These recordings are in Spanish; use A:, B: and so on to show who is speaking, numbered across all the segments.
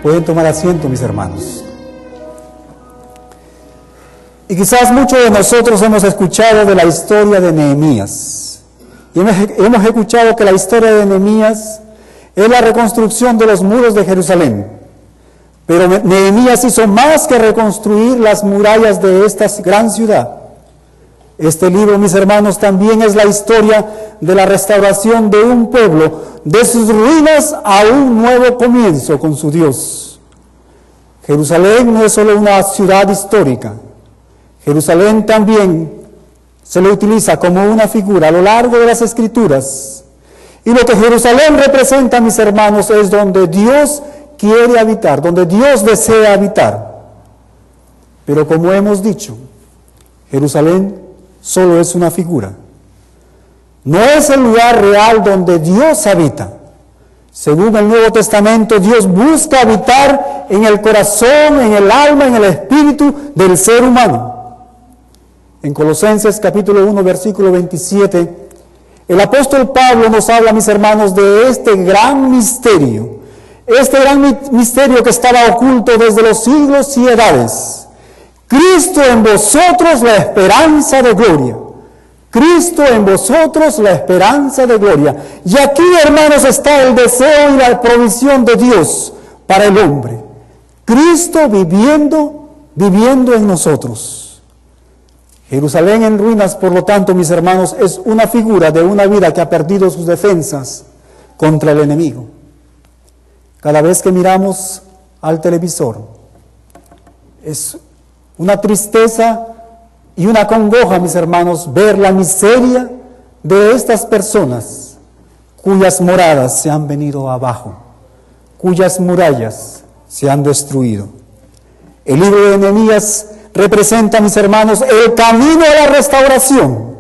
A: Pueden tomar asiento, mis hermanos. Y quizás muchos de nosotros hemos escuchado de la historia de Nehemías. Y hemos escuchado que la historia de Nehemías es la reconstrucción de los muros de Jerusalén. Pero Nehemías hizo más que reconstruir las murallas de esta gran ciudad. Este libro, mis hermanos, también es la historia de la restauración de un pueblo, de sus ruinas a un nuevo comienzo con su Dios. Jerusalén no es solo una ciudad histórica. Jerusalén también se le utiliza como una figura a lo largo de las Escrituras. Y lo que Jerusalén representa, mis hermanos, es donde Dios quiere habitar, donde Dios desea habitar. Pero como hemos dicho, Jerusalén solo es una figura. No es el lugar real donde Dios habita. Según el Nuevo Testamento, Dios busca habitar en el corazón, en el alma, en el espíritu del ser humano. En Colosenses capítulo 1, versículo 27, el apóstol Pablo nos habla, mis hermanos, de este gran misterio que estaba oculto desde los siglos y edades. Cristo en vosotros, la esperanza de gloria. Cristo en vosotros, la esperanza de gloria. Y aquí, hermanos, está el deseo y la provisión de Dios para el hombre. Cristo viviendo en nosotros. Jerusalén en ruinas, por lo tanto, mis hermanos, es una figura de una vida que ha perdido sus defensas contra el enemigo. Cada vez que miramos al televisor, es una tristeza y una congoja, mis hermanos, ver la miseria de estas personas cuyas moradas se han venido abajo, cuyas murallas se han destruido. El libro de Nehemías representa, mis hermanos, el camino a la restauración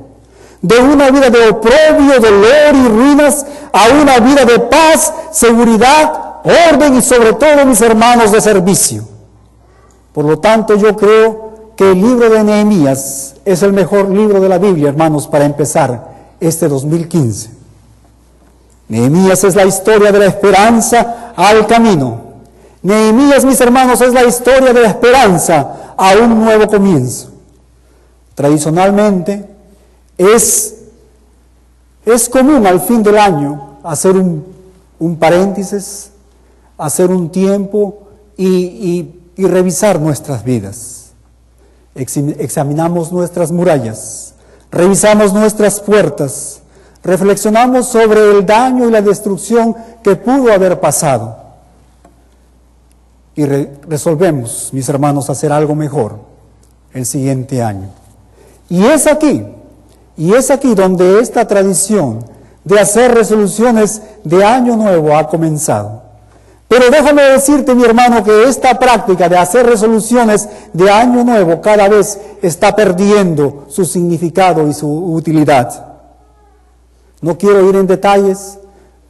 A: de una vida de oprobio, dolor y ruinas a una vida de paz, seguridad, orden y sobre todo, mis hermanos, de servicio. Por lo tanto, yo creo que el libro de Nehemías es el mejor libro de la Biblia, hermanos, para empezar este 2015. Nehemías es la historia de la esperanza al camino. Nehemías, mis hermanos, es la historia de la esperanza a un nuevo comienzo. Tradicionalmente es común al fin del año hacer un paréntesis, hacer un tiempo y revisar nuestras vidas. Examinamos nuestras murallas, revisamos nuestras puertas, reflexionamos sobre el daño y la destrucción que pudo haber pasado. Y resolvemos, mis hermanos, hacer algo mejor el siguiente año. Y es aquí donde esta tradición de hacer resoluciones de año nuevo ha comenzado. Pero déjame decirte, mi hermano, que esta práctica de hacer resoluciones de año nuevo cada vez está perdiendo su significado y su utilidad. No quiero ir en detalles,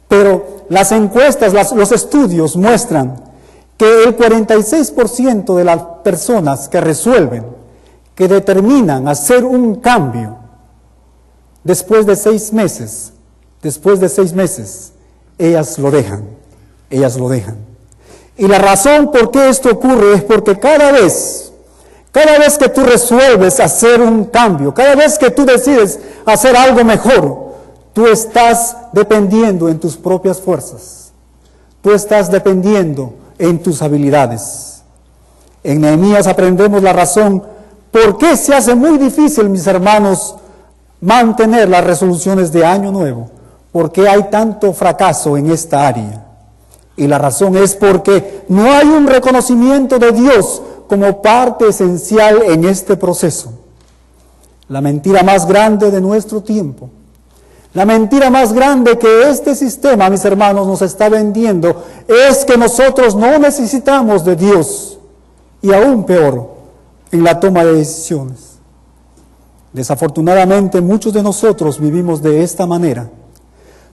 A: pero las encuestas, los estudios muestran que el 46% de las personas que resuelven, que determinan hacer un cambio, después de 6 meses, ellas lo dejan. Y la razón por qué esto ocurre es porque cada vez que tú resuelves hacer un cambio, cada vez que tú decides hacer algo mejor, tú estás dependiendo en tus propias fuerzas, tú estás dependiendo en tus habilidades. En Nehemías aprendemos la razón por qué se hace muy difícil, mis hermanos, mantener las resoluciones de año nuevo, por qué hay tanto fracaso en esta área. Y la razón es porque no hay un reconocimiento de Dios como parte esencial en este proceso. La mentira más grande de nuestro tiempo, la mentira más grande que este sistema, mis hermanos, nos está vendiendo es que nosotros no necesitamos de Dios, y aún peor, en la toma de decisiones. Desafortunadamente, muchos de nosotros vivimos de esta manera.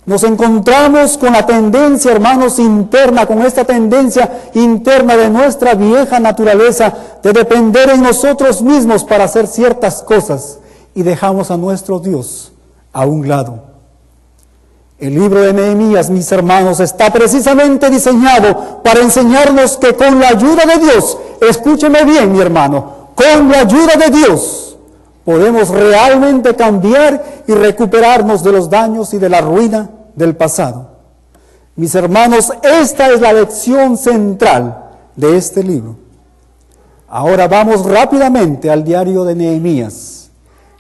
A: Nos encontramos con la tendencia, hermanos, interna, con esta tendencia interna de nuestra vieja naturaleza de depender en nosotros mismos para hacer ciertas cosas y dejamos a nuestro Dios a un lado. El libro de Nehemías, mis hermanos, está precisamente diseñado para enseñarnos que con la ayuda de Dios, escúcheme bien, mi hermano, con la ayuda de Dios podemos realmente cambiar y recuperarnos de los daños y de la ruina del pasado. Mis hermanos, esta es la lección central de este libro. Ahora vamos rápidamente al diario de Nehemías,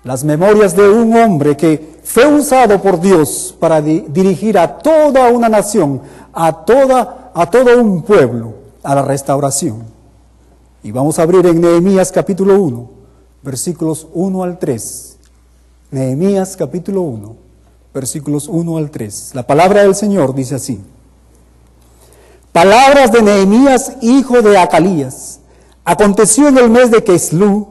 A: las memorias de un hombre que fue usado por Dios para dirigir a toda una nación, a todo un pueblo, a la restauración. Y vamos a abrir en Nehemías capítulo 1, versículos 1 al 3. Nehemías capítulo 1, versículos 1 al 3. La palabra del Señor dice así: palabras de Nehemías, hijo de Acalías. Aconteció en el mes de Quislú,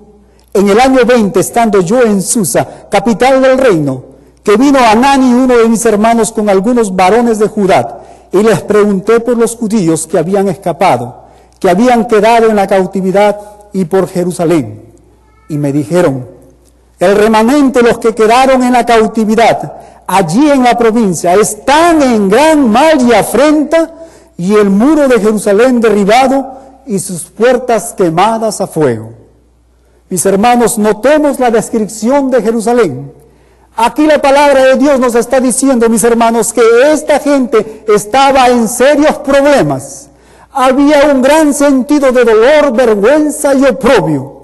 A: en el año 20, estando yo en Susa, capital del reino, que vino Hanani, uno de mis hermanos, con algunos varones de Judá, y les pregunté por los judíos que habían escapado, que habían quedado en la cautividad y por Jerusalén. Y me dijeron: el remanente, los que quedaron en la cautividad, allí en la provincia, están en gran mal y afrenta, y el muro de Jerusalén derribado, y sus puertas quemadas a fuego. Mis hermanos, notemos la descripción de Jerusalén. Aquí la palabra de Dios nos está diciendo, mis hermanos, que esta gente estaba en serios problemas. Había un gran sentido de dolor, vergüenza y oprobio.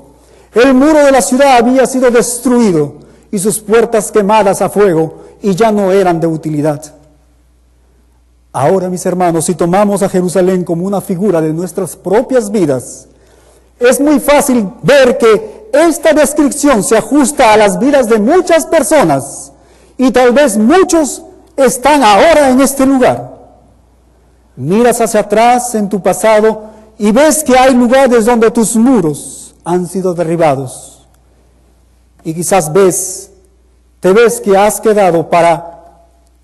A: El muro de la ciudad había sido destruido y sus puertas quemadas a fuego, y ya no eran de utilidad. Ahora, mis hermanos, si tomamos a Jerusalén como una figura de nuestras propias vidas, es muy fácil ver que esta descripción se ajusta a las vidas de muchas personas, y tal vez muchos están ahora en este lugar. Miras hacia atrás en tu pasado y ves que hay lugares donde tus muros han sido derribados. Y quizás te ves que has quedado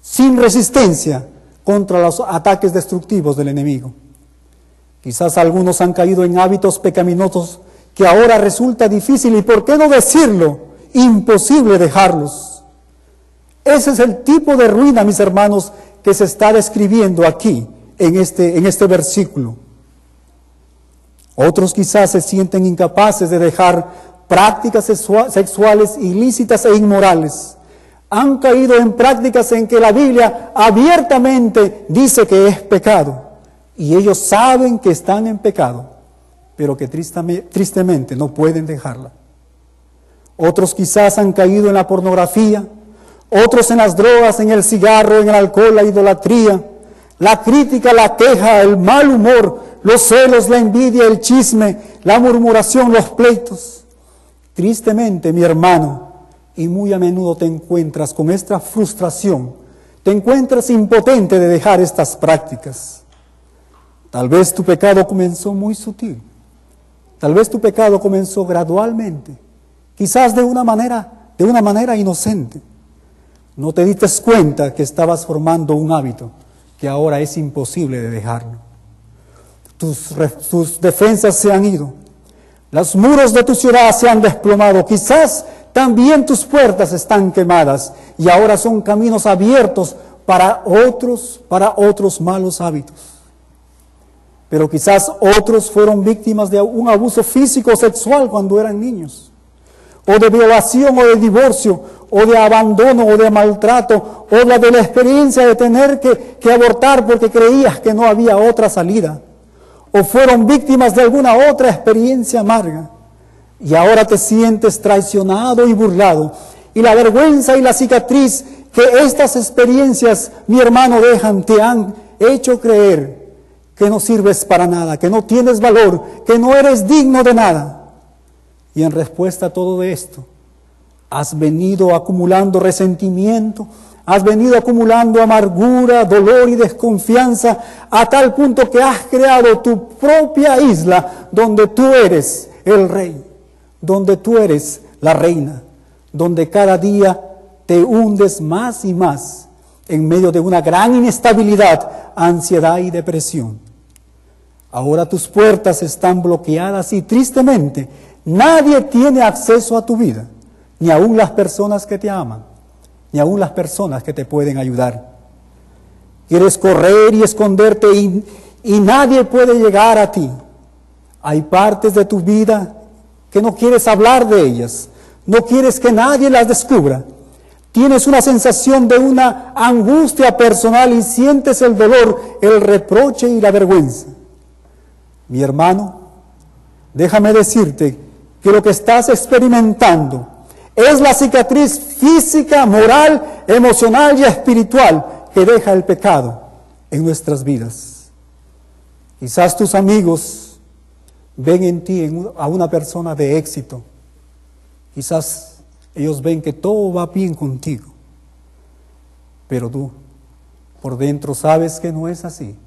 A: sin resistencia contra los ataques destructivos del enemigo. Quizás algunos han caído en hábitos pecaminosos que ahora resulta difícil, y por qué no decirlo, imposible dejarlos. Ese es el tipo de ruina, mis hermanos, que se está describiendo aquí en este versículo. Otros quizás se sienten incapaces de dejar prácticas sexuales ilícitas e inmorales. Han caído en prácticas en que la Biblia abiertamente dice que es pecado, y ellos saben que están en pecado, pero que tristemente no pueden dejarla. Otros quizás han caído en la pornografía, otros en las drogas, en el cigarro, en el alcohol, la idolatría, la crítica, la queja, el mal humor, los celos, la envidia, el chisme, la murmuración, los pleitos. Tristemente, mi hermano, y muy a menudo te encuentras con esta frustración, te encuentras impotente de dejar estas prácticas. Tal vez tu pecado comenzó muy sutil, tal vez tu pecado comenzó gradualmente, quizás de una manera inocente. No te diste cuenta que estabas formando un hábito que ahora es imposible de dejarlo. Tus defensas se han ido, los muros de tu ciudad se han desplomado, quizás también tus puertas están quemadas y ahora son caminos abiertos para otros malos hábitos. Pero quizás otros fueron víctimas de un abuso físico o sexual cuando eran niños, o de violación o de divorcio, o de abandono o de maltrato, o de la experiencia de tener que abortar porque creías que no había otra salida, o fueron víctimas de alguna otra experiencia amarga. Y ahora te sientes traicionado y burlado. Y la vergüenza y la cicatriz que estas experiencias, mi hermano, dejan, te han hecho creer que no sirves para nada, que no tienes valor, que no eres digno de nada. Y en respuesta a todo esto, has venido acumulando resentimiento, has venido acumulando amargura, dolor y desconfianza, a tal punto que has creado tu propia isla donde tú eres el rey, donde tú eres la reina, donde cada día te hundes más y más en medio de una gran inestabilidad, ansiedad y depresión. Ahora tus puertas están bloqueadas y tristemente nadie tiene acceso a tu vida, ni aun las personas que te aman, ni aun las personas que te pueden ayudar. Quieres correr y esconderte y nadie puede llegar a ti. Hay partes de tu vida que no quieres hablar de ellas. No quieres que nadie las descubra. Tienes una sensación de una angustia personal y sientes el dolor, el reproche y la vergüenza. Mi hermano, déjame decirte que lo que estás experimentando es la cicatriz física, moral, emocional y espiritual que deja el pecado en nuestras vidas. Quizás tus amigos ven en ti a una persona de éxito. Quizás ellos ven que todo va bien contigo, pero tú por dentro sabes que no es así,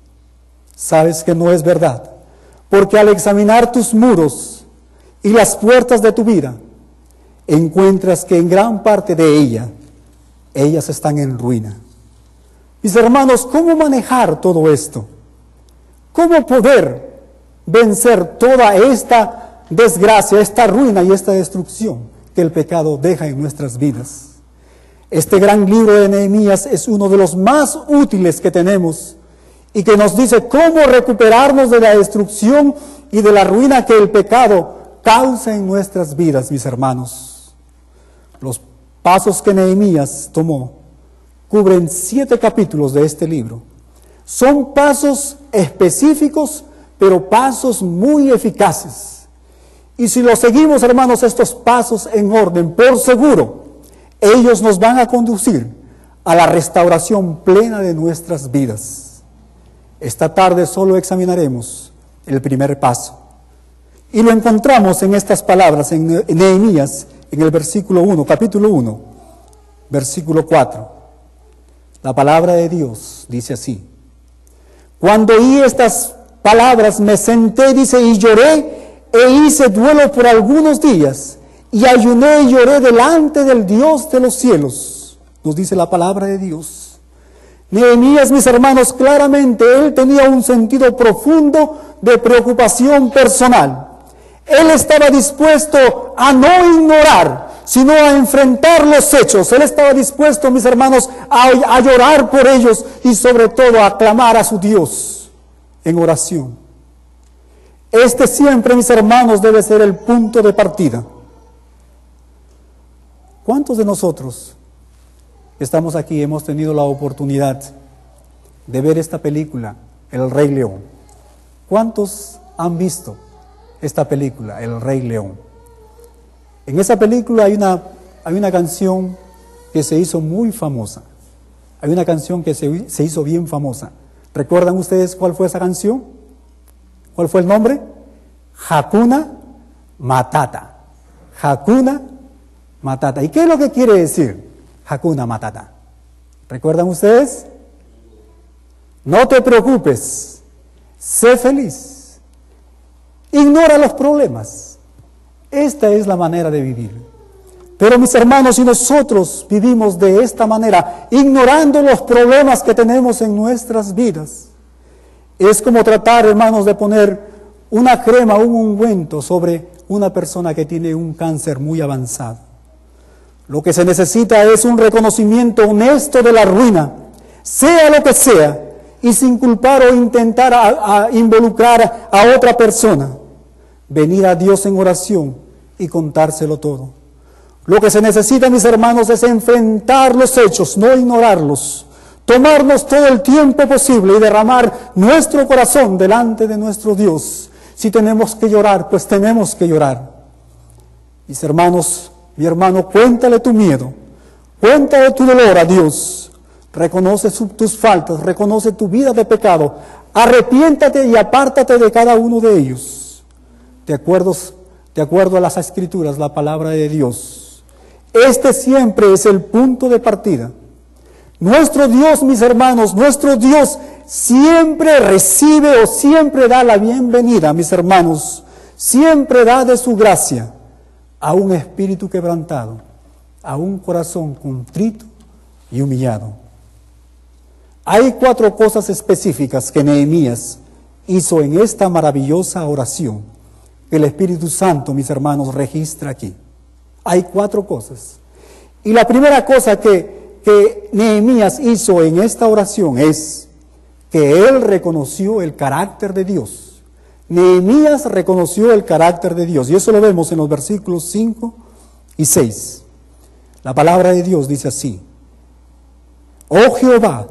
A: sabes que no es verdad, porque al examinar tus muros y las puertas de tu vida, encuentras que en gran parte de ellas están en ruina. Mis hermanos, ¿cómo manejar todo esto? ¿Cómo poder vencer toda esta desgracia, esta ruina y esta destrucción que el pecado deja en nuestras vidas? Este gran libro de Nehemías es uno de los más útiles que tenemos y que nos dice cómo recuperarnos de la destrucción y de la ruina que el pecado causa en nuestras vidas, mis hermanos. Los pasos que Nehemías tomó cubren 7 capítulos de este libro. Son pasos específicos, pero pasos muy eficaces. Y si los seguimos, hermanos, estos pasos en orden, por seguro, ellos nos van a conducir a la restauración plena de nuestras vidas. Esta tarde solo examinaremos el primer paso. Y lo encontramos en estas palabras, en Nehemías, en el versículo 1, capítulo 1, versículo 4. La palabra de Dios dice así: cuando oí estas palabras me senté, dice, y lloré e hice duelo por algunos días, y ayuné y lloré delante del Dios de los cielos. Nos dice la palabra de Dios. Nehemías, mis hermanos, claramente él tenía un sentido profundo de preocupación personal. Él estaba dispuesto a no ignorar, sino a enfrentar los hechos. Él estaba dispuesto, mis hermanos, a llorar por ellos y sobre todo a clamar a su Dios en oración. Este siempre, mis hermanos, debe ser el punto de partida. ¿Cuántos de nosotros estamos aquí hemos tenido la oportunidad de ver esta película, El Rey León? ¿Cuántos han visto esta película, El Rey León? En esa película hay una canción que se hizo muy famosa. Hay una canción que se hizo bien famosa. ¿Recuerdan ustedes cuál fue esa canción? ¿Cuál fue el nombre? Hakuna Matata. Hakuna Matata. ¿Y qué es lo que quiere decir Hakuna Matata? ¿Recuerdan ustedes? No te preocupes, sé feliz, ignora los problemas. Esta es la manera de vivir. Pero mis hermanos, si nosotros vivimos de esta manera, ignorando los problemas que tenemos en nuestras vidas, es como tratar, hermanos, de poner una crema, un ungüento sobre una persona que tiene un cáncer muy avanzado. Lo que se necesita es un reconocimiento honesto de la ruina, sea lo que sea, y sin culpar o intentar a involucrar a otra persona. Venir a Dios en oración y contárselo todo. Lo que se necesita, mis hermanos, es enfrentar los hechos, no ignorarlos. Tomarnos todo el tiempo posible y derramar nuestro corazón delante de nuestro Dios. Si tenemos que llorar, pues tenemos que llorar. Mis hermanos, mi hermano, cuéntale tu miedo, cuéntale tu dolor a Dios. Reconoce tus faltas, reconoce tu vida de pecado. Arrepiéntate y apártate de cada uno de ellos. De acuerdo a las Escrituras, la palabra de Dios. Este siempre es el punto de partida. Nuestro Dios, mis hermanos, nuestro Dios siempre recibe o siempre da la bienvenida, mis hermanos, siempre da de su gracia a un espíritu quebrantado, a un corazón contrito y humillado. Hay 4 cosas específicas que Nehemías hizo en esta maravillosa oración que el Espíritu Santo, mis hermanos, registra aquí. Hay 4 cosas. Y la primera cosa que Nehemías hizo en esta oración es que él reconoció el carácter de Dios. Nehemías reconoció el carácter de Dios, y eso lo vemos en los versículos 5 y 6. La palabra de Dios dice así: Oh Jehová,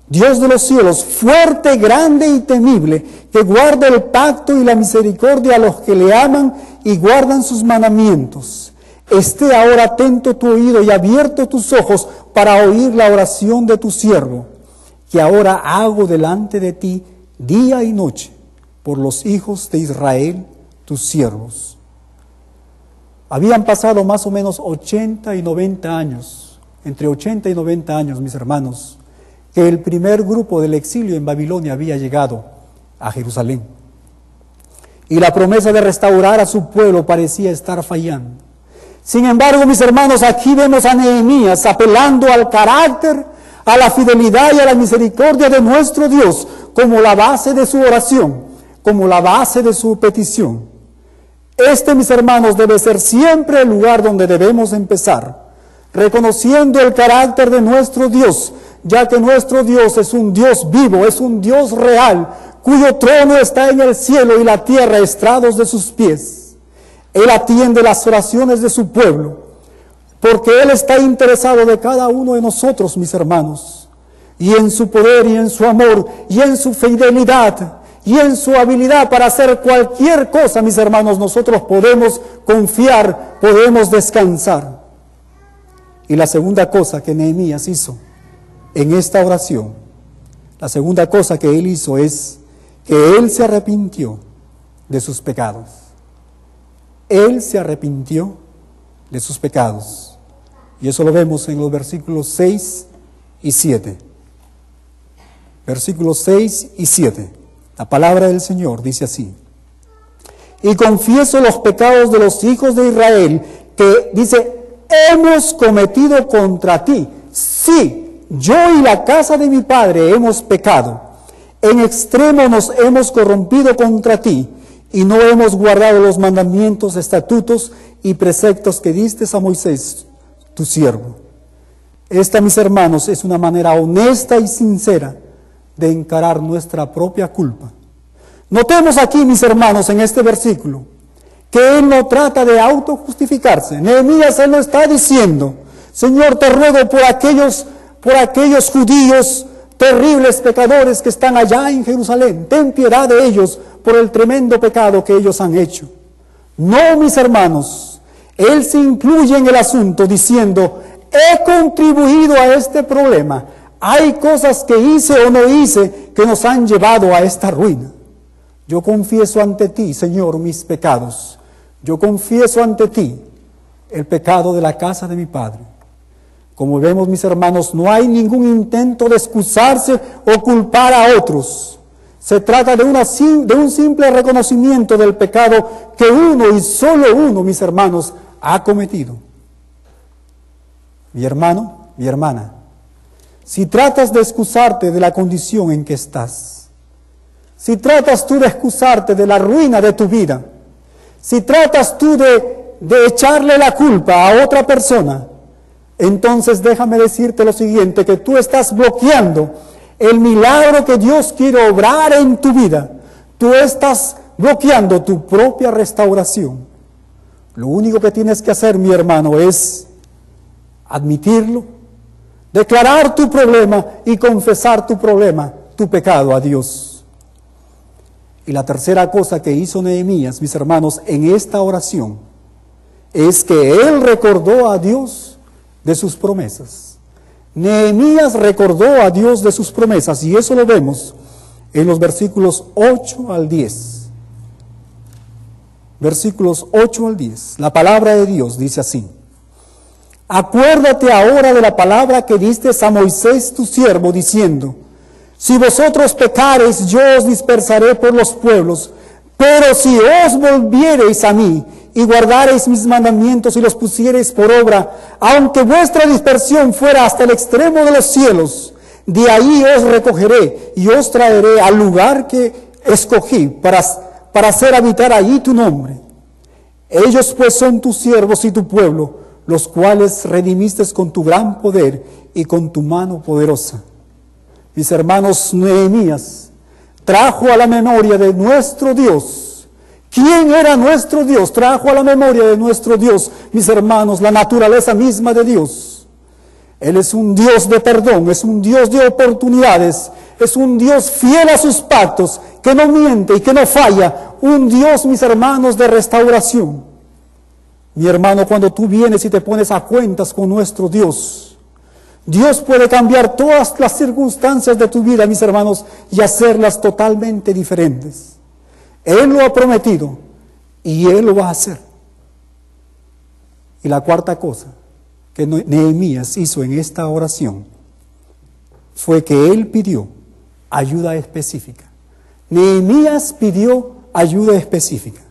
A: Dios de los cielos, fuerte, grande y temible, que guarda el pacto y la misericordia a los que le aman y guardan sus mandamientos. Esté ahora atento tu oído y abierto tus ojos para oír la oración de tu siervo, que ahora hago delante de ti día y noche por los hijos de Israel, tus siervos. Habían pasado más o menos 80 y 90 años, entre 80 y 90 años, mis hermanos, que el primer grupo del exilio en Babilonia había llegado a Jerusalén. Y la promesa de restaurar a su pueblo parecía estar fallando. Sin embargo, mis hermanos, aquí vemos a Nehemías apelando al carácter, a la fidelidad y a la misericordia de nuestro Dios como la base de su oración, como la base de su petición. Este, mis hermanos, debe ser siempre el lugar donde debemos empezar, reconociendo el carácter de nuestro Dios, ya que nuestro Dios es un Dios vivo, es un Dios real, cuyo trono está en el cielo y la tierra estrados de sus pies. Él atiende las oraciones de su pueblo, porque Él está interesado de cada uno de nosotros, mis hermanos, y en su poder y en su amor y en su fidelidad y en su habilidad para hacer cualquier cosa, mis hermanos, nosotros podemos confiar, podemos descansar. Y la segunda cosa que Nehemías hizo en esta oración, la segunda cosa que él hizo es que él se arrepintió de sus pecados. Él se arrepintió de sus pecados. Y eso lo vemos en los versículos 6 y 7. Versículos 6 y 7. La palabra del Señor dice así: Y confieso los pecados de los hijos de Israel, que dice, hemos cometido contra ti. Sí, yo y la casa de mi padre hemos pecado. En extremo nos hemos corrompido contra ti, y no hemos guardado los mandamientos, estatutos y preceptos que diste a Moisés, tu siervo. Esta, mis hermanos, es una manera honesta y sincera de encarar nuestra propia culpa. Notemos aquí, mis hermanos, en este versículo, que él no trata de autojustificarse. Nehemías, él no está diciendo, Señor, te ruego por aquellos judíos terribles pecadores que están allá en Jerusalén, ten piedad de ellos por el tremendo pecado que ellos han hecho. No, mis hermanos, él se incluye en el asunto diciendo, he contribuido a este problema. Hay cosas que hice o no hice que nos han llevado a esta ruina. Yo confieso ante ti, Señor, mis pecados. Yo confieso ante ti el pecado de la casa de mi padre. Como vemos, mis hermanos, no hay ningún intento de excusarse o culpar a otros. Se trata de un simple reconocimiento del pecado que uno y solo uno, mis hermanos, ha cometido. Mi hermano, mi hermana, si tratas de excusarte de la condición en que estás, si tratas tú de excusarte de la ruina de tu vida, si tratas tú de echarle la culpa a otra persona, entonces déjame decirte lo siguiente, que tú estás bloqueando el milagro que Dios quiere obrar en tu vida. Tú estás bloqueando tu propia restauración. Lo único que tienes que hacer, mi hermano, es admitirlo, declarar tu problema y confesar tu problema, tu pecado a Dios. Y la tercera cosa que hizo Nehemías, mis hermanos, en esta oración, es que él recordó a Dios de sus promesas. Nehemías recordó a Dios de sus promesas, y eso lo vemos en los versículos 8 al 10. Versículos 8 al 10. La palabra de Dios dice así: Acuérdate ahora de la palabra que diste a Moisés tu siervo, diciendo, si vosotros pecareis, yo os dispersaré por los pueblos, pero si os volviereis a mí y guardareis mis mandamientos y los pusiereis por obra, aunque vuestra dispersión fuera hasta el extremo de los cielos, de ahí os recogeré y os traeré al lugar que escogí para hacer habitar allí tu nombre. Ellos pues son tus siervos y tu pueblo, los cuales redimiste con tu gran poder y con tu mano poderosa. Mis hermanos, Nehemías trajo a la memoria de nuestro Dios. ¿Quién era nuestro Dios? Trajo a la memoria de nuestro Dios, mis hermanos, la naturaleza misma de Dios. Él es un Dios de perdón, es un Dios de oportunidades, es un Dios fiel a sus pactos, que no miente y que no falla. Un Dios, mis hermanos, de restauración. Mi hermano, cuando tú vienes y te pones a cuentas con nuestro Dios, Dios puede cambiar todas las circunstancias de tu vida, mis hermanos, y hacerlas totalmente diferentes. Él lo ha prometido y Él lo va a hacer. Y la cuarta cosa que Nehemías hizo en esta oración fue que él pidió ayuda específica. Nehemías pidió ayuda específica.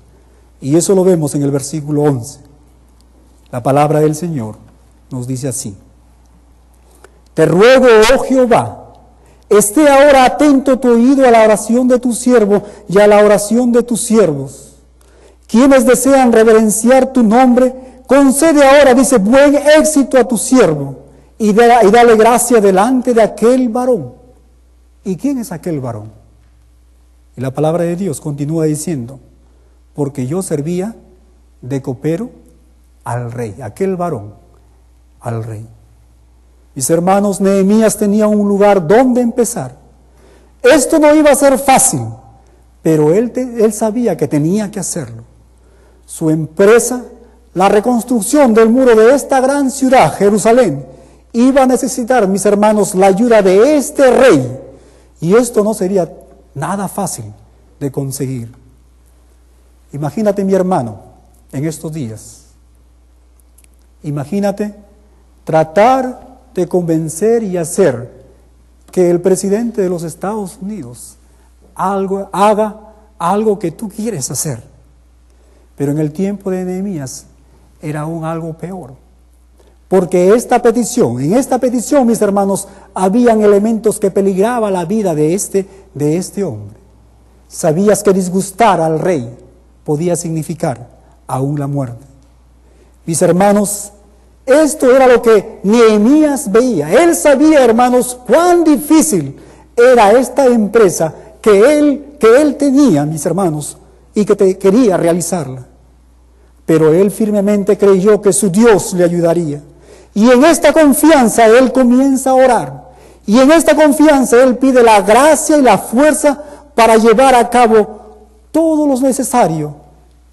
A: Y eso lo vemos en el versículo 11. La palabra del Señor nos dice así: Te ruego, oh Jehová, esté ahora atento tu oído a la oración de tu siervo y a la oración de tus siervos, quienes desean reverenciar tu nombre. Concede ahora, dice, buen éxito a tu siervo y dale gracia delante de aquel varón. ¿Y quién es aquel varón? Y la palabra de Dios continúa diciendo: porque yo servía de copero al rey, aquel varón al rey. Mis hermanos, Nehemías tenía un lugar donde empezar. Esto no iba a ser fácil, pero él sabía que tenía que hacerlo. Su empresa, la reconstrucción del muro de esta gran ciudad, Jerusalén, iba a necesitar, mis hermanos, la ayuda de este rey. Y esto no sería nada fácil de conseguir. Imagínate, mi hermano, en estos días. Imagínate tratar de convencer y hacer que el presidente de los Estados Unidos haga algo que tú quieres hacer. Pero en el tiempo de Nehemías era aún algo peor. Porque en esta petición, mis hermanos, habían elementos que peligraban la vida de este hombre. Sabías que disgustar al rey podía significar aún la muerte. Mis hermanos, esto era lo que Nehemías veía. Él sabía, hermanos, cuán difícil era esta empresa que él tenía, mis hermanos, y que quería realizarla. Pero él firmemente creyó que su Dios le ayudaría. Y en esta confianza él comienza a orar. Y en esta confianza él pide la gracia y la fuerza para llevar a cabo todo lo necesario.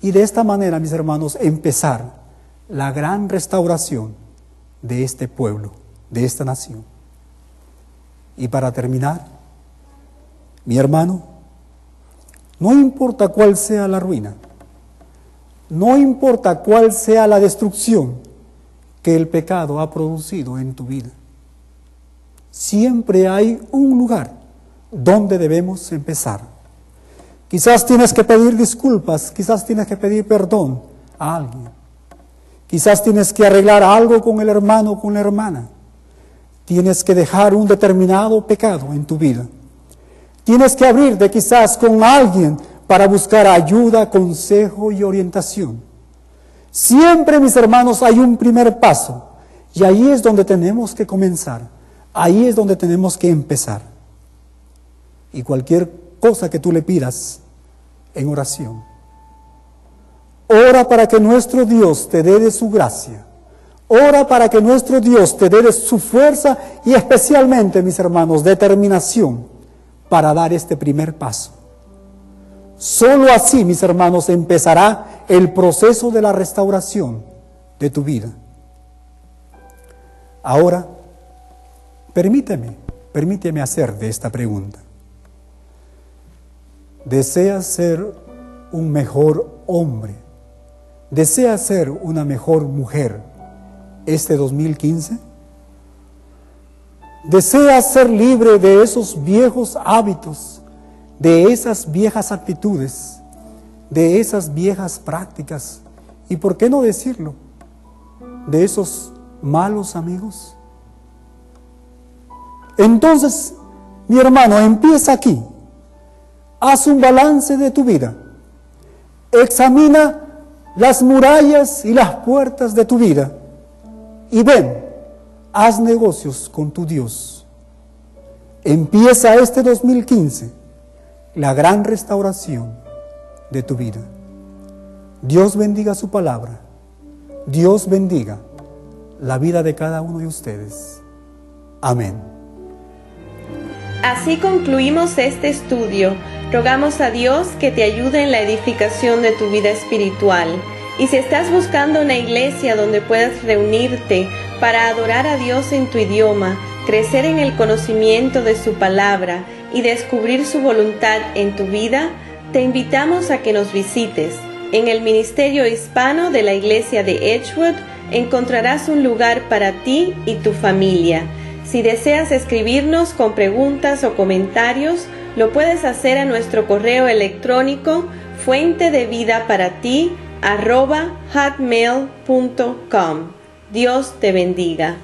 A: Y de esta manera, mis hermanos, empezar la gran restauración de este pueblo, de esta nación. Y para terminar, mi hermano, no importa cuál sea la ruina, no importa cuál sea la destrucción que el pecado ha producido en tu vida, siempre hay un lugar donde debemos empezar. Quizás tienes que pedir disculpas, quizás tienes que pedir perdón a alguien, quizás tienes que arreglar algo con el hermano o con la hermana, tienes que dejar un determinado pecado en tu vida, tienes que abrirte quizás con alguien para buscar ayuda, consejo y orientación. Siempre, mis hermanos, hay un primer paso, y ahí es donde tenemos que comenzar, ahí es donde tenemos que empezar. Y cualquier cosa que tú le pidas en oración, ora para que nuestro Dios te dé de su gracia, ora para que nuestro Dios te dé de su fuerza y especialmente, mis hermanos, determinación para dar este primer paso. Solo así, mis hermanos, empezará el proceso de la restauración de tu vida. Ahora, permíteme hacerte esta pregunta. ¿Deseas ser un mejor hombre? ¿Deseas ser una mejor mujer este 2015? ¿Deseas ser libre de esos viejos hábitos, de esas viejas actitudes, de esas viejas prácticas, y por qué no decirlo, de esos malos amigos? Entonces, mi hermano, empieza aquí. Haz un balance de tu vida. Examina las murallas y las puertas de tu vida y ven, haz negocios con tu Dios. empieza este 2015 la gran restauración de tu vida. Dios bendiga su palabra. Dios bendiga la vida de cada uno de ustedes. Amén.
B: Así concluimos este estudio. Rogamos a Dios que te ayude en la edificación de tu vida espiritual. Y si estás buscando una iglesia donde puedas reunirte para adorar a Dios en tu idioma, crecer en el conocimiento de su palabra y descubrir su voluntad en tu vida, te invitamos a que nos visites. En el Ministerio Hispano de la Iglesia de Edgewood encontrarás un lugar para ti y tu familia. Si deseas escribirnos con preguntas o comentarios, lo puedes hacer a nuestro correo electrónico fuentedevidaparati@hotmail.com. Dios te bendiga.